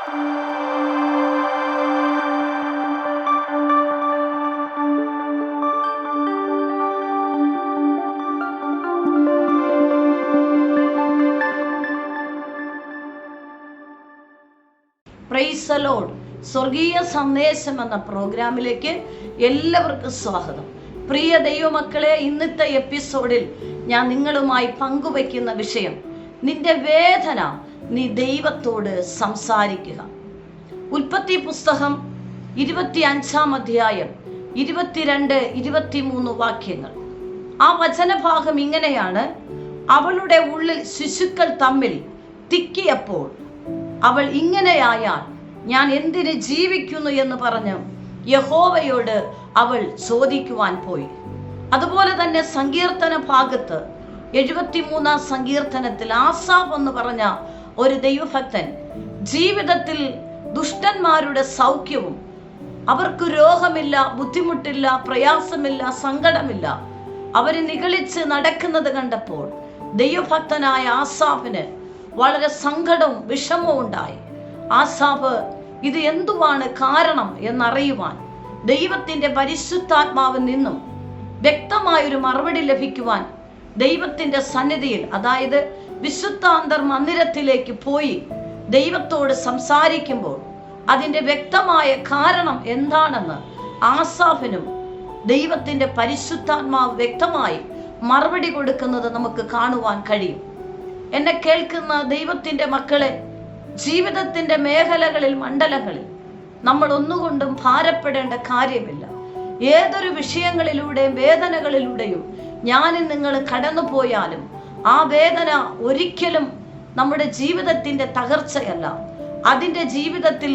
Praise the Lord. സ്വർഗീയ സന്ദേശം എന്ന പ്രോഗ്രാമിലേക്ക് എല്ലാവർക്കും സ്വാഗതം. പ്രിയ ദൈവമക്കളെ, ഇന്നത്തെ എപ്പിസോഡിൽ ഞാൻ നിങ്ങളുമായി പങ്കുവയ്ക്കുന്ന വിഷയം, നിന്റെ വേദന നീ ദൈവത്തോട് സംസാരിക്കുക. ഉൽപ്പത്തി പുസ്തകം 25-ാം അധ്യായം 22-23 വാക്യങ്ങൾ. ആ വചനഭാഗം ഇങ്ങനെയാണ്: അവളുടെ ഉള്ളിൽ ശിശുക്കൾ തമ്മിൽ തിക്കിയപ്പോൾ അവൾ ഇങ്ങനെയായാൽ ഞാൻ എന്തിന് ജീവിക്കുന്നു എന്ന് പറഞ്ഞ് യഹോവയോട് അവൾ ചോദിക്കുവാൻ പോയി. അതുപോലെ തന്നെ സങ്കീർത്തന ഭാഗത്ത് 73-ാം സങ്കീർത്തനത്തിൽ ആസാഫ് എന്ന് പറഞ്ഞ ഒരു ദൈവഭക്തൻ ജീവിതത്തിൽ ദുഷ്ടന്മാരുടെ സൗഖ്യവും, അവർക്ക് രോഗമില്ല, ബുദ്ധിമുട്ടില്ല, പ്രയാസമില്ല, സങ്കടമില്ല, അവര് നിഗളിച്ച് നടക്കുന്നത് കണ്ടപ്പോൾ ദൈവഭക്തനായ ആസാഫിന് വളരെ സങ്കടവും വിഷമവും ഉണ്ടായി. ആസാഫ് ഇത് എന്തുവാണ് കാരണം എന്നറിയുവാൻ ദൈവത്തിന്റെ പരിശുദ്ധാത്മാവിൽ നിന്നും വ്യക്തമായൊരു മറുപടി ലഭിക്കുവാൻ ദൈവത്തിന്റെ സന്നിധിയിൽ, അതായത് വിശുദ്ധാന്തർ മന്ദിരത്തിലേക്ക് പോയി ദൈവത്തോട് സംസാരിക്കുമ്പോൾ അതിന്റെ വ്യക്തമായ കാരണം എന്താണെന്ന് ആസാഫിനും ദൈവത്തിന്റെ പരിശുദ്ധാത്മാവ് വ്യക്തമായി മറുപടി കൊടുക്കുന്നത് നമുക്ക് കാണുവാൻ കഴിയും. എന്നെ കേൾക്കുന്ന ദൈവത്തിന്റെ മക്കളെ, ജീവിതത്തിന്റെ മേഖലകളിൽ, മണ്ഡലങ്ങളിൽ നമ്മൾ ഒന്നുകൊണ്ടും ഭാരപ്പെടേണ്ട കാര്യമില്ല. ഏതൊരു വിഷയങ്ങളിലൂടെയും വേദനകളിലൂടെയും ഞാനും നിങ്ങൾ കടന്നു പോയാലും ആ വേദന ഒരിക്കലും നമ്മുടെ ജീവിതത്തിന്റെ തകർച്ചയല്ല. അതിൻ്റെ ജീവിതത്തിൽ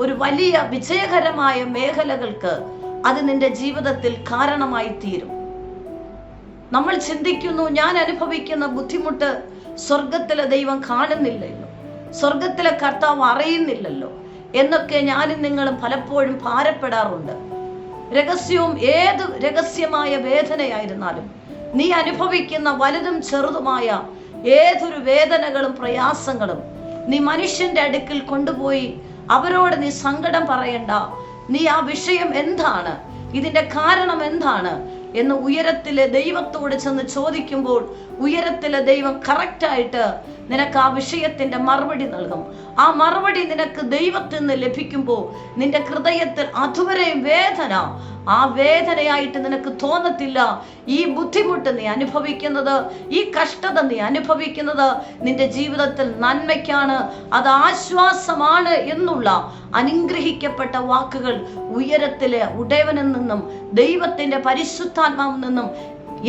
ഒരു വലിയ വിജയകരമായ മേഖലകൾക്ക് അത് നിന്റെ ജീവിതത്തിൽ കാരണമായി തീരും. നമ്മൾ ചിന്തിക്കുന്നു, ഞാൻ അനുഭവിക്കുന്ന ബുദ്ധിമുട്ട് സ്വർഗത്തിലെ ദൈവം കാണുന്നില്ലല്ലോ, സ്വർഗത്തിലെ കർത്താവ് അറിയുന്നില്ലല്ലോ എന്നൊക്കെ ഞാനും നിങ്ങളും പലപ്പോഴും ഭാരപ്പെടാറുണ്ട്. രഹസ്യവും ഏത് രഹസ്യമായ വേദനയായിരുന്നാലും, നീ അനുഭവിക്കുന്ന വലുതും ചെറുതുമായ ഏതൊരു വേദനകളും പ്രയാസങ്ങളും നീ മനുഷ്യന്റെ അടുക്കൽ കൊണ്ടുപോയി അവരോട് നീ സങ്കടം പറയണ്ട. നീ ആ വിഷയം എന്താണ്, ഇതിന്റെ കാരണം എന്താണ് എന്ന് ഉയരത്തിലെ ദൈവത്തോട് ചെന്ന് ചോദിക്കുമ്പോൾ ഉയരത്തിലെ ദൈവം കറക്റ്റായിട്ട് നിനക്ക് ആ വിഷയത്തിന്റെ മറുപടി നൽകും. ആ മറുപടി നിനക്ക് ദൈവത്തിൽ നിന്ന് ലഭിക്കുമ്പോൾ നിന്റെ ഹൃദയത്തിൽ അതുവരെയും വേദന ആ വേദനയായിട്ട് നിനക്ക് തോന്നത്തില്ല. ഈ ബുദ്ധിമുട്ട് നീ അനുഭവിക്കുന്നത്, ഈ കഷ്ടത നീ അനുഭവിക്കുന്നത് നിന്റെ ജീവിതത്തിൽ നന്മയ്ക്കാണ്, അത് ആശ്വാസമാണ് എന്നുള്ള അനുഗ്രഹിക്കപ്പെട്ട വാക്കുകൾ ഉയരത്തിലെ ഉടയവനിൽ നിന്നും ദൈവത്തിന്റെ പരിശുദ്ധാത്മാവിൽ നിന്നും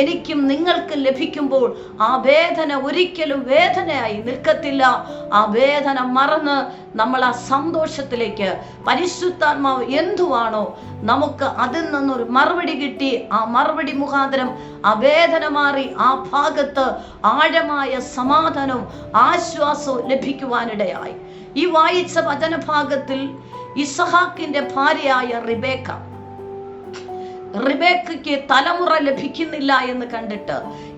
എനിക്കും നിങ്ങൾക്കും ലഭിക്കുമ്പോൾ ആ വേദന ഒരിക്കലും വേദനയായി നിൽക്കത്തില്ല. ആ വേദന മറന്ന് നമ്മൾ ആ സന്തോഷത്തിലേക്ക്, പരിശുദ്ധാത്മാവ് എന്തുവാണോ നമുക്ക് അതിൽ നിന്നൊരു മറുപടി കിട്ടി, ആ മറുപടി മുഖാന്തരം ആ വേദന മാറി ആ ഭാഗത്ത് ആഴമായ സമാധാനവും ആശ്വാസവും ലഭിക്കുവാനിടയായി. ഈ വായിച്ച വചനഭാഗത്തിൽ ഇസഹാക്കിന്റെ ഭാര്യയായ റിബേക്കയ്ക്ക് തലമുറ ലഭിക്കുന്നില്ല എന്ന് കണ്ടിട്ട്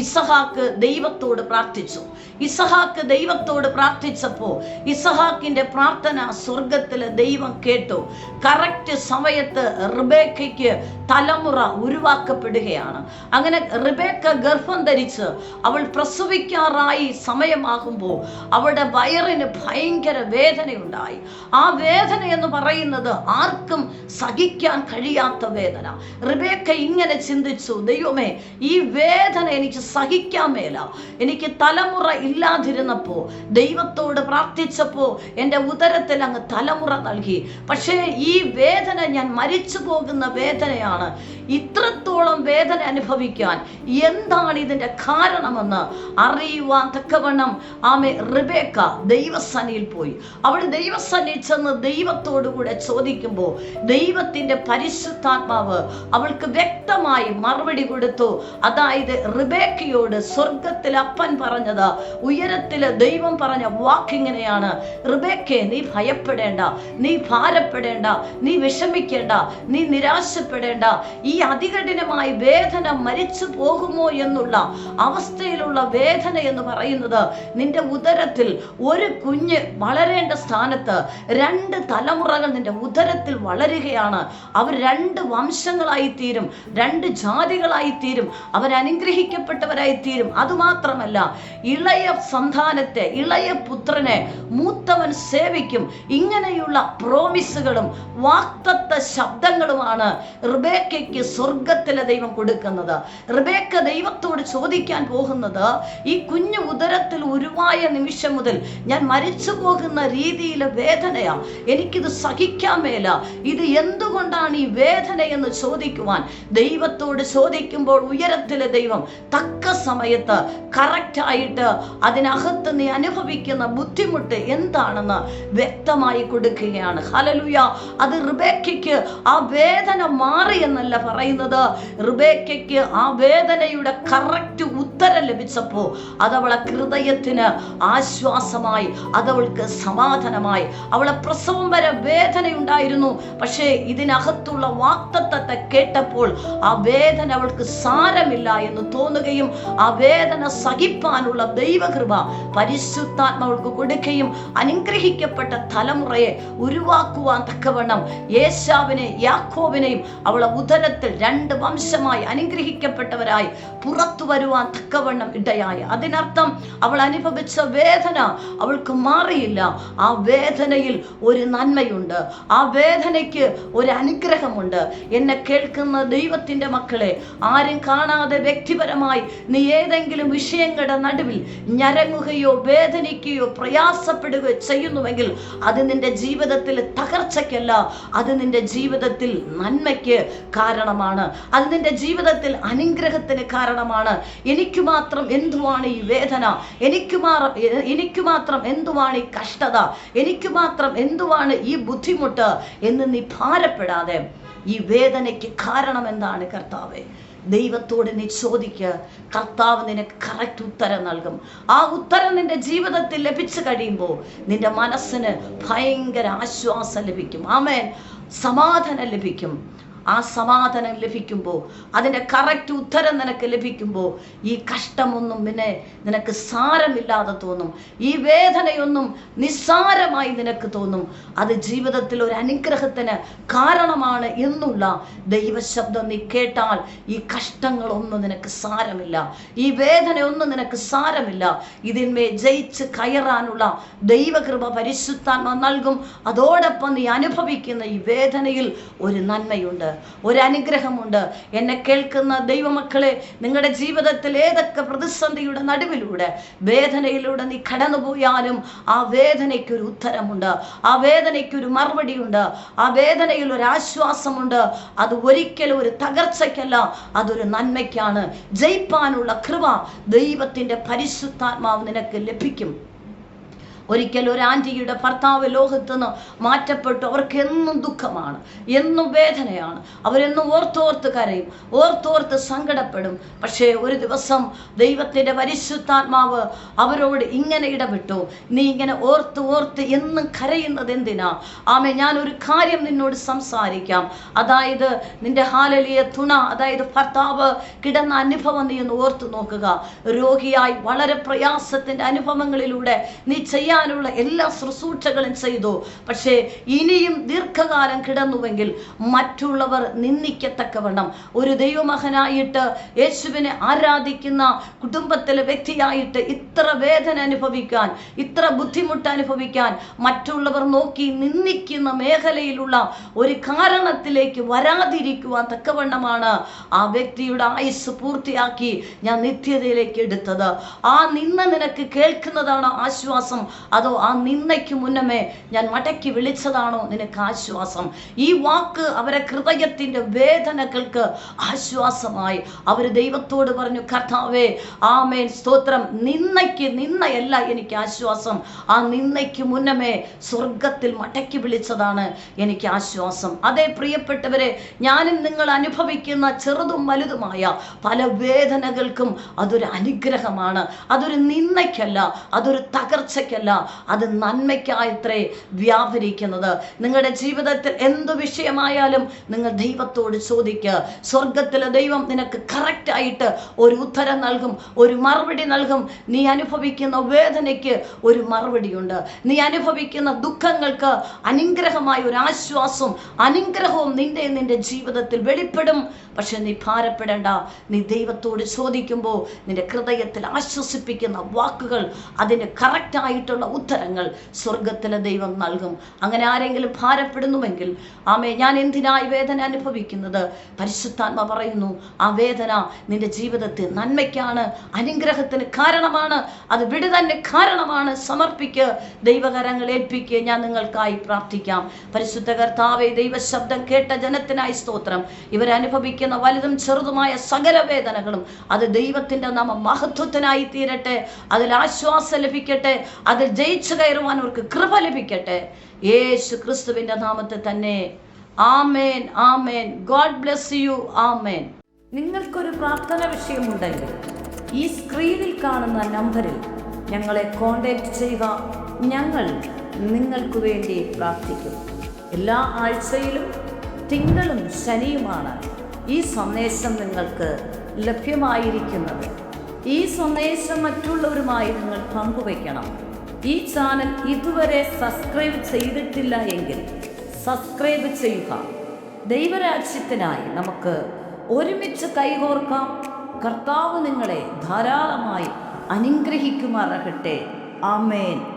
ഇസഹാക്ക് ദൈവത്തോട് പ്രാർത്ഥിച്ചു. ഇസഹാക്ക് ദൈവത്തോട് പ്രാർത്ഥിച്ചപ്പോൾ ഇസഹാക്കിന്റെ പ്രാർത്ഥന സ്വർഗത്തിലെ ദൈവം കേട്ടു. കറക്റ്റ് സമയത്ത് റിബേക്കയ്ക്ക് തലമുറ ഉരുവാക്കപ്പെടുകയാണ്. അങ്ങനെ റിബേക്ക ഗർഭം ധരിച്ച് അവൾ പ്രസവിക്കാറായി സമയമാകുമ്പോൾ അവളുടെ വയറിന് ഭയങ്കര വേദനയുണ്ടായി. ആ വേദന എന്ന് പറയുന്നത് ആർക്കും സഹിക്കാൻ കഴിയാത്ത വേദന. റിബേക്ക ഇങ്ങനെ ചിന്തിച്ചു, ദൈവമേ, ഈ വേദന എനിക്ക് സഹിക്കാൻ മേല. എനിക്ക് തലമുറ ഇല്ലാതിരുന്നപ്പോ ദൈവത്തോട് പ്രാർത്ഥിച്ചപ്പോ എൻ്റെ ഉദരത്തിൽ അങ്ങ് തലമുറ നൽകി. പക്ഷേ ഈ വേദന ഞാൻ മരിച്ചു പോകുന്ന വേദനയാണ്. ഇത്രത്തോളം വേദന അനുഭവിക്കാൻ എന്താണ് ഇതിന്റെ കാരണമെന്ന് അറിയുവാൻ തക്കവണ്ണം റിബേക്ക ദൈവസന്നിധിയിൽ പോയി. അവൾ ദൈവസന്നിധിയിൽ ചെന്ന് ദൈവത്തോടു കൂടെ ചോദിക്കുമ്പോൾ ദൈവത്തിന്റെ പരിശുദ്ധാത്മാവ് അവൾക്ക് വ്യക്തമായി മറുപടി കൊടുത്തു. അതായത് റിബേക്ക റിബേക്കയോട് സ്വർഗത്തിൽ അപ്പൻ പറഞ്ഞത്, ഉയരത്തില് ദൈവം പറഞ്ഞ വാക്കിങ്ങനെയാണ്: റിബേക്കേ, നീ ഭയപ്പെടേണ്ട, നീ ഭാരപ്പെടേണ്ട, നീ വിഷമിക്കേണ്ട, നീ നിരാശപ്പെടേണ്ട. ഈ അതികഠിനമായ വേദന മരിച്ചു പോകുമോ എന്നുള്ള അവസ്ഥയിലുള്ള വേദന എന്ന് പറയുന്നത് നിന്റെ ഉദരത്തിൽ ഒരു കുഞ്ഞ് വളരേണ്ട സ്ഥാനത്ത് 2 തലമുറകൾ നിന്റെ ഉദരത്തിൽ വളരുകയാണ്. അവർ 2 വംശങ്ങളായി തീരും, 2 ജാതികളായി തീരും, അവർ അനുഗ്രഹിക്കപ്പെട്ടവരായി തീരും. അതുമാത്രമല്ല, ഇളയ സന്താനത്തെ, ഇളയ പുത്രനെ മൂത്തവൻ സേവിക്കും. ഇങ്ങനെയുള്ള പ്രോമിസുകളും വാഗ്ദത്ത ശബ്ദങ്ങളുമാണ് റിബേക്കയ്ക്ക് സ്വർഗത്തിലെ ദൈവം കൊടുക്കുന്നത്. റിബേക്ക ദൈവത്തോട് ചോദിക്കാൻ പോകുന്നത്, ഈ കുഞ്ഞു ഉദരത്തിൽ ഉരുവായ നിമിഷം മുതൽ ഞാൻ മരിച്ചു പോകുന്ന രീതിയിലെ വേദനയാ, എനിക്കിത് സഹിക്കാൻ മേല, ഇത് എന്തുകൊണ്ടാണ് ഈ വേദന എന്ന് ചോദിക്കുവാൻ ദൈവത്തോട് ചോദിക്കുമ്പോൾ ഉയരത്തിലെ ദൈവം തക്ക സമയത്ത് കറക്റ്റായിട്ട് അതിനകത്ത് നീ അനുഭവിക്കുന്ന ബുദ്ധിമുട്ട് എന്താണെന്ന് വ്യക്തമായി കൊടുക്കുകയാണ്. ഹല്ലേലൂയ. അത് റിബേക്കയ്ക്ക് ആ വേദന മാറി എന്നല്ല പറയുന്നത്. റിബേക്കയ്ക്ക് ആ വേദനയുടെ കറക്റ്റ് ഉത്തരം ലഭിച്ചപ്പോൾ അതവളെ ഹൃദയത്തിന് ആശ്വാസമായി, അതവൾക്ക് സമാധാനമായി. അവളെ പ്രസവം വരെ വേദനയുണ്ടായിരുന്നു, പക്ഷേ ഇതിനകത്തുള്ള വാഗ്ദത്തത്തെ കേട്ടപ്പോൾ ആ വേദന അവൾക്ക് സാരമില്ല എന്ന് തോന്നുകയും ആ വേദന സഹിപ്പാനുള്ള ദൈവകൃപ പരിശുദ്ധാത്മാവൾക്ക് കൊടുക്കുകയും അനുഗ്രഹിക്കപ്പെട്ട തലമുറയെ ഉരുവാക്കുവാൻ തക്കവണ്ണം യേശാവിനെ യാക്കോബിനെയും അവളെ ഉദരത്തിൽ 2 വംശമായി അനുഗ്രഹിക്കപ്പെട്ടവരായി പുറത്തു വരുവാൻ തക്കവണ്ണം ഇടയായി. അതിനർത്ഥം അവൾ അനുഭവിച്ച വേദന അവൾക്ക് മാറിയില്ല. ആ വേദനയിൽ ഒരു നന്മയുണ്ട്, ആ വേദനയ്ക്ക് ഒരു അനുഗ്രഹമുണ്ട്. എന്നെ കേൾക്കുന്ന ദൈവത്തിന്റെ മക്കളെ, ആരും കാണാതെ വ്യക്തിപരമായി നീ ഏതെങ്കിലും വിഷയങ്ങളുടെ നടുവിൽ ഞരങ്ങുകയോ വേദനിക്കുകയോ പ്രയാസപ്പെടുകയോ ചെയ്യുന്നുവെങ്കിൽ അത് നിന്റെ ജീവിതത്തിൽ തകർച്ചയ്ക്കല്ല, അത് നിന്റെ ജീവിതത്തിൽ നന്മയ്ക്ക് കാരണമാണ്, അത് നിന്റെ ജീവിതത്തിൽ അനുഗ്രഹത്തിന് കാരണമാണ്. എനിക്ക് മാത്രം എന്തുവാണ് ഈ വേദന, എനിക്ക് മാത്രം എന്തുവാണ് ഈ കഷ്ടത, എനിക്ക് മാത്രം എന്തുവാണ് ഈ ബുദ്ധിമുട്ട് എന്ന് നീ ഭാരപ്പെടാതെ, ഈ വേദനയ്ക്ക് കാരണം എന്താണ് കർത്താവേ, ദൈവത്തോട് നീ ചോദിക്കുക. കർത്താവ് നിനക്ക് കറക്റ്റ് ഉത്തരം നൽകും. ആ ഉത്തരം നിന്റെ ജീവിതത്തിൽ ലഭിച്ചു കഴിയുമ്പോൾ നിന്റെ മനസ്സിന് ഭയങ്കര ആശ്വാസം ലഭിക്കും. ആമേൻ. സമാധാനം ലഭിക്കും. ആ സമാധാനം ലഭിക്കുമ്പോൾ, അതിൻ്റെ കറക്റ്റ് ഉത്തരം നിനക്ക് ലഭിക്കുമ്പോൾ ഈ കഷ്ടമൊന്നും പിന്നെ നിനക്ക് സാരമില്ലാതെ തോന്നും. ഈ വേദനയൊന്നും നിസ്സാരമായി നിനക്ക് തോന്നും. അത് ജീവിതത്തിൽ ഒരു അനുഗ്രഹത്തിന് കാരണമാണ് എന്നുള്ള ദൈവശബ്ദം നീ കേട്ടാൽ ഈ കഷ്ടങ്ങളൊന്നും നിനക്ക് സാരമില്ല, ഈ വേദനയൊന്നും നിനക്ക് സാരമില്ല. ഇതിന്മേൽ ജയിച്ച് കയറാനുള്ള ദൈവകൃപ പരിശുദ്ധാത്മ നൽകും. അതോടൊപ്പം നീ അനുഭവിക്കുന്ന ഈ വേദനയിൽ ഒരു നന്മയുണ്ട്, ഒരു അനുഗ്രഹമുണ്ട്. എന്നെ കേൾക്കുന്ന ദൈവമക്കളെ, നിങ്ങളുടെ ജീവിതത്തിൽ ഏതൊക്കെ പ്രതിസന്ധിയുടെ നടുവിലൂടെ, വേദനയിലൂടെ നീ കടന്നുപോയാലും ആ വേദനയ്ക്ക് ഒരു ഉത്തരമുണ്ട്, ആ വേദനയ്ക്ക് ഒരു മറുപടിയുണ്ട്, ആ വേദനയിൽ ഒരു ആശ്വാസമുണ്ട്. അത് ഒരിക്കലും ഒരു തകർച്ചയ്ക്കല്ല, അതൊരു നന്മയ്ക്കാണ്. ജയിപ്പാനുള്ള കൃപ ദൈവത്തിന്റെ പരിശുദ്ധാത്മാവ് നിനക്ക് ലഭിക്കും. ഒരിക്കൽ ഒരു ആൻറ്റിയുടെ ഭർത്താവ് ലോകത്ത് നിന്ന് മാറ്റപ്പെട്ടു. അവർക്ക് എന്നും ദുഃഖമാണ്, എന്നും വേദനയാണ്. അവരെന്നും ഓർത്തോർത്ത് കരയും, ഓർത്തോർത്ത് സങ്കടപ്പെടും. പക്ഷേ ഒരു ദിവസം ദൈവത്തിൻ്റെ പരിശുദ്ധാത്മാവ് അവരോട് ഇങ്ങനെ ഇടപെട്ടു: നീ ഇങ്ങനെ ഓർത്ത് ഓർത്ത് എന്നും കരയുന്നത് എന്തിനാ? ആമേ, ഞാനൊരു കാര്യം നിന്നോട് സംസാരിക്കാം. അതായത് നിന്റെ ഹാലലിയ തുണ, അതായത് ഭർത്താവ് കിടന്ന അനുഭവം നീ ഒന്ന് ഓർത്ത് നോക്കുക. രോഗിയായി വളരെ പ്രയാസത്തിൻ്റെ അനുഭവങ്ങളിലൂടെ നീ ചെയ്യാനുള്ള എല്ലാ ശുശ്രൂഷകളും ചെയ്തു. പക്ഷേ ഇനിയും ദീർഘകാലം കിടന്നുവെങ്കിൽ മറ്റുള്ളവർ നിന്ദിക്കത്തക്കവണ്ണം, ഒരു ദൈവമകനായിട്ട് യേശുവിനെ ആരാധിക്കുന്ന കുടുംബത്തിലെ വ്യക്തിയായിട്ട് ഇത്ര വേദന അനുഭവിക്കാൻ, ഇത്ര ബുദ്ധിമുട്ട് അനുഭവിക്കാൻ, മറ്റുള്ളവർ നോക്കി നിന്ദിക്കുന്ന മേഖലയിലുള്ള ഒരു കാരണത്തിലേക്ക് വരാതിരിക്കുവാൻ തക്കവണ്ണമാണ് ആ വ്യക്തിയുടെ ആയുസ് പൂർത്തിയാക്കി ഞാൻ നിത്യതയിലേക്ക് എടുത്തത്. ആ നിന്ന നിനക്ക് കേൾക്കുന്നതാണ് ആശ്വാസം. അതോ ആ നിന്ദയ്ക്ക് മുന്നമേ ഞാൻ മടക്കി വിളിച്ചതാണോ നിനക്ക് ആശ്വാസം? ഈ വാക്ക് അവരെ ഹൃദയത്തിൻ്റെ വേദനകൾക്ക് ആശ്വാസമായി. അവർ ദൈവത്തോട് പറഞ്ഞു, കർത്താവേ, ആമേൻ, സ്തോത്രം, നിന്നയല്ല എനിക്ക് ആശ്വാസം, ആ നിന്നയ്ക്ക് മുന്നമേ സ്വർഗത്തിൽ മടക്കി വിളിച്ചതാണ് എനിക്ക് ആശ്വാസം. അതേ പ്രിയപ്പെട്ടവരെ, ഞാനും നിങ്ങൾ അനുഭവിക്കുന്ന ചെറുതും വലുതുമായ പല വേദനകൾക്കും അതൊരു അനുഗ്രഹമാണ്. അതൊരു നിന്ദയ്ക്കല്ല, അതൊരു തകർച്ചയ്ക്കല്ല, അത് നന്മയ്ക്കായത്രേ വ്യാപരിക്കുന്നത്. നിങ്ങളുടെ ജീവിതത്തിൽ എന്തു വിഷയമായാലും നിങ്ങൾ ദൈവത്തോട് ചോദിക്കുക. സ്വർഗത്തിലെ ദൈവം നിനക്ക് കറക്റ്റായിട്ട് ഒരു ഉത്തരം നൽകും, ഒരു മറുപടി നൽകും. നീ അനുഭവിക്കുന്ന വേദനയ്ക്ക് ഒരു മറുപടിയുണ്ട്. നീ അനുഭവിക്കുന്ന ദുഃഖങ്ങൾക്ക് അനുഗ്രഹമായ ഒരു ആശ്വാസവും അനുഗ്രഹവും നിന്റെ ജീവിതത്തിൽ വെളിപ്പെടും. പക്ഷെ നീ ഭാരപ്പെടേണ്ട. നീ ദൈവത്തോട് ചോദിക്കുമ്പോൾ നിന്റെ ഹൃദയത്തിൽ ആശ്വസിപ്പിക്കുന്ന വാക്കുകൾ, അതിന് കറക്റ്റായിട്ടുള്ള ഉത്തരങ്ങൾ സ്വർഗത്തിലെ ദൈവം നൽകും. അങ്ങനെ ആരെങ്കിലും ഭാരപ്പെടുന്നുവെങ്കിൽ, ആമേ, ഞാൻ എന്തിനായി വേദന അനുഭവിക്കുന്നത്? പരിശുദ്ധാത്മ പറയുന്നു, ആ വേദന നിന്റെ ജീവിതത്തിൽ നന്മയ്ക്കാണ്, അനുഗ്രഹത്തിന് കാരണമാണ്, അത് വിടുതലിന് കാരണമാണ്. സമർപ്പിക്ക്, ദൈവകരങ്ങൾ ഏൽപ്പിക്കുക. ഞാൻ നിങ്ങൾക്കായി പ്രാർത്ഥിക്കാം. പരിശുദ്ധ കർത്താവേ, ദൈവശബ്ദം കേട്ട ജനത്തിനായി സ്തോത്രം. ഇവരനുഭവിക്കുന്ന വലുതും ചെറുതുമായ സകല വേദനകളും അത് ദൈവത്തിന്റെ നാമ മഹത്വത്തിനായി തീരട്ടെ. അതിൽ ആശ്വാസം ലഭിക്കട്ടെ, അതിൽ ജയിച്ചു കയറുവാൻ അവർക്ക് കൃപ ലഭിക്കട്ടെ. യേശു ക്രിസ്തുവിന്റെ നാമത്തിൽ തന്നെ. ആമേൻ, ആമേൻ. God bless you. ആമേൻ. നിങ്ങൾക്കൊരു പ്രാർത്ഥന വിഷയമുണ്ടെങ്കിൽ ഈ സ്ക്രീനിൽ കാണുന്ന നമ്പറിൽ ഞങ്ങളെ കോൺടാക്ട് ചെയ്യുക. ഞങ്ങൾ നിങ്ങൾക്ക് വേണ്ടി പ്രാർത്ഥിക്കും. എല്ലാ ആഴ്ചയിലും തിങ്കളും ശനിയുമാണ് ഈ സന്ദേശം നിങ്ങൾക്ക് ലഭ്യമായിരിക്കുന്നത്. ഈ സന്ദേശം മറ്റുള്ളവരുമായി നിങ്ങൾ പങ്കുവയ്ക്കണം. ഈ ചാനൽ ഇതുവരെ സബ്സ്ക്രൈബ് ചെയ്തിട്ടില്ല എങ്കിൽ സബ്സ്ക്രൈബ് ചെയ്യുക. ദൈവരാജ്യത്തിനായി നമുക്ക് ഒരുമിച്ച് കൈകോർക്കാം. കർത്താവ് നിങ്ങളെ ധാരാളമായി അനുഗ്രഹിക്കുമാറാകട്ടെ. ആമേൻ.